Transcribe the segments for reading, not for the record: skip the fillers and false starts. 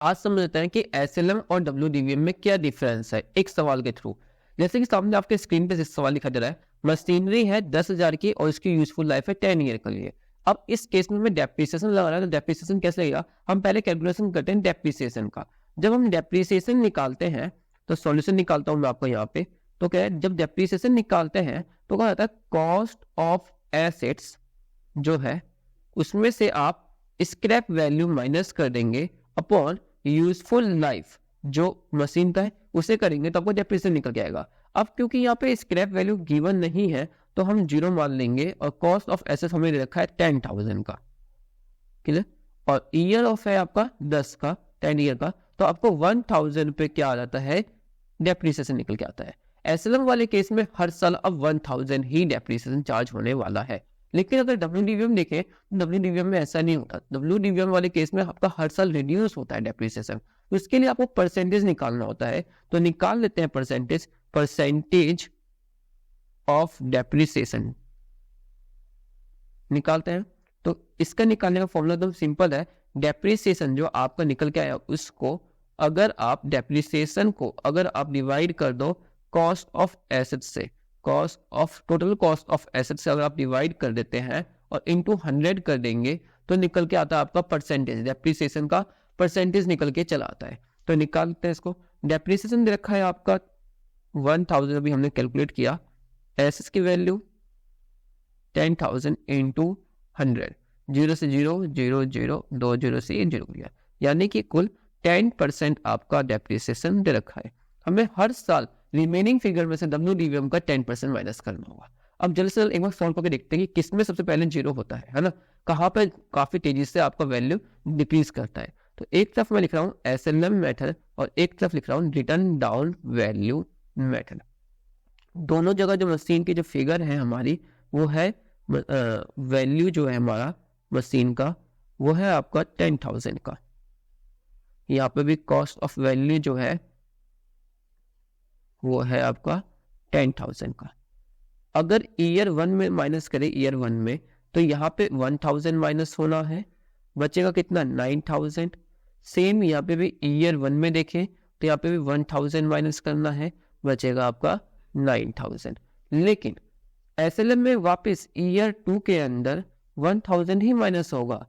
आज समझ लेते हैं कि एसएलएम और डब्ल्यूडीवीएम में क्या डिफरेंस है एक सवाल के थ्रू। जैसे कि सामने आपके स्क्रीन पे सवाल लिखा दे रहा है, मशीनरी है 10,000 की और इसकी यूजफुल लाइफ है 10 ईयर के लिए। अब इस केस में मैं डेप्रिसिएशन लगा रहा है, तो डेप्रिसिएशन कैसे लगेगा? हम पहले कैलकुलेशन करते हैं डेप्रिसिएशन का। जब हम डेप्रिसिएशन निकालते हैं तो सॉल्यूशन निकालता हूं मैं आपको यहाँ पे। तो क्या है, जब डेप्रिसिएशन निकालते हैं तो क्या होता है, कॉस्ट ऑफ एसेट्स जो है उसमें से आप स्क्रैप वैल्यू माइनस कर देंगे अपॉन यूजफुल लाइफ जो मशीन का है उसे करेंगे, तो आपको डेप्रिसिएशन निकल के आएगा। अब क्योंकि यहाँ पे स्क्रैप वैल्यू गिवन नहीं है तो हम 0 मान लेंगे और कॉस्ट ऑफ एसेट हमें रखा है 10,000 का, क्लियर। और ईयर ऑफ है आपका 10 का, 10 ईयर का, तो आपको 1,000 पे क्या आ जाता है, डेप्रिसिएशन निकल के आता है। एसएलएम वाले केस में हर साल अब 1,000 ही डेप्रिसिएशन चार्ज होने वाला है। लेकिन अगर डब्ल्यूडीवीएम देखें, डब्ल्यूडीवीएम में ऐसा नहीं होता। डब्ल्यूडीवीएम वाले केस में आपका हर साल रिड्यूस होता है डेप्रिसिएशन, तो इसके लिए आपको परसेंटेज निकालना होता है। तो निकाल लेते हैं परसेंटेज ऑफ डेप्रिसिएशन निकालते हैं। तो इसका निकालने का फॉर्मूला एकदम सिंपल है। डेप्रिसिएशन जो आपका निकल के आया उसको अगर आप डेप्रिसिएशन को अगर आप डिवाइड कर दो कॉस्ट ऑफ एसेट से, टोटल कॉस्ट ऑफ एसेट से अगर आप डिवाइड कर देते हैं और इनटू 100 कर देंगे तो निकल के आता है आपका परसेंटेज, डेप्रिसिएशन का परसेंटेज निकल के चला आता है। तो निकालते हैं इसको। डेप्रिसिएशन दे रखा है आपका 1,000, अभी हमने कैलकुलेट किया। एसेट्स की वैल्यू 10,000 इंटू 100, 0 से 0, 0, 0, 2 0 से 0 हो गया, यानी कि कुल 10% आपका डेप्रिसिएशन दे रखा है। हमें हर साल रिमेनिंग फिगर में से डब्ल्यूडीवीएम का 10% माइनस करना होगा। अब जल्दी से एक बार सॉल्व करके देखते हैं कि किसमें सबसे पहले 0 होता है ना, कहाँ पे काफी तेजी से आपका वैल्यू डिक्रीज करता है। तो एक तरफ मैं लिख रहा हूँ एसएलएम मेथड और एक तरफ लिख रहा हूँ रिटर्न डाउन वैल्यू मेथड। दोनों जगह जो मशीन की जो फिगर है हमारी वो है वैल्यू जो है हमारा मशीन का वो है आपका 10,000 का। यहाँ पे भी कॉस्ट ऑफ वैल्यू जो है वो है आपका 10,000 का। अगर ईयर 1 में माइनस करें ईयर 1 में तो यहाँ पे 1,000 माइनस होना है, बचेगा कितना 9,000। सेम यहाँ पे भी ईयर 1 में देखें तो यहाँ पे भी 1,000 माइनस करना है, बचेगा आपका 9,000। लेकिन एसएलएम में वापस ईयर 2 के अंदर 1,000 ही माइनस होगा,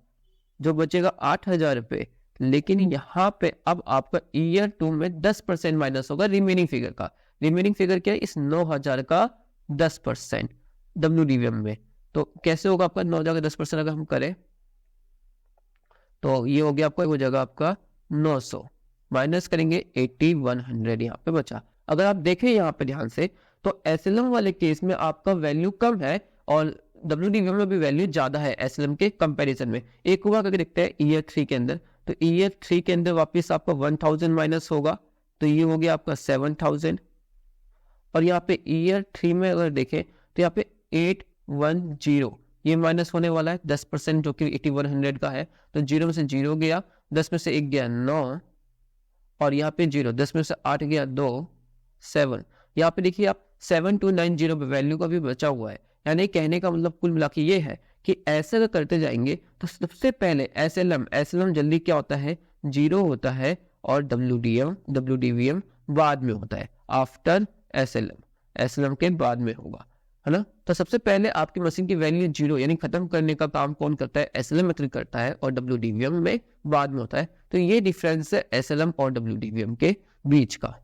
जो बचेगा 8,000 रुपये। लेकिन यहाँ पे अब आपका ईयर 2 में 10% माइनस होगा रिमेनिंग फिगर का। रिमेनिंग फिगर क्या है, इस 9,000 का 10% डब्ल्यूडीवीएम में। तो कैसे होगा आपका 9,000 का 10% अगर हम करें तो ये हो गया आपका, हो जाएगा आपका 900 माइनस करेंगे 80, 100 यहाँ पे बचा। अगर आप देखें यहाँ पे ध्यान से तो एसएलएम वाले केस में आपका वैल्यू कम है और डब्ल्यूडीवीएम में भी वैल्यू ज्यादा है एसएलएम के कंपैरिजन में। एक हुआ करके देखते हैं ईयर 3 के अंदर, तो ईयर 3 के अंदर वापस आपका 1,000 माइनस होगा, तो ये हो गया आपका 7,000। और यहाँ पे ईयर 3 में अगर देखें तो यहाँ पे 810 ये माइनस होने वाला है 10% जो कि 8100 का है। तो 0 में से 0 गया, 10 में से 1 गया 9, और यहाँ पे 0, 10 में से 8 गया 2, 7। यहाँ पे देखिए आप 7290 वैल्यू का भी बचा हुआ है। यानी कहने का मतलब कुल मिला के ये है कि ऐसे अगर करते जाएंगे तो सबसे पहले एसएलएम जल्दी क्या होता है 0 होता है और डब्ल्यूडीवीएम बाद में होता है, आफ्टर एसएलएम के बाद में होगा, है ना। तो सबसे पहले आपकी मशीन की वैल्यू 0 यानी खत्म करने का काम कौन करता है, एसएलएम मेथड करता है और डब्ल्यूडीवीएम में बाद में होता है। तो ये डिफरेंस है एसएलएम और डब्ल्यूडीवीएम के बीच का।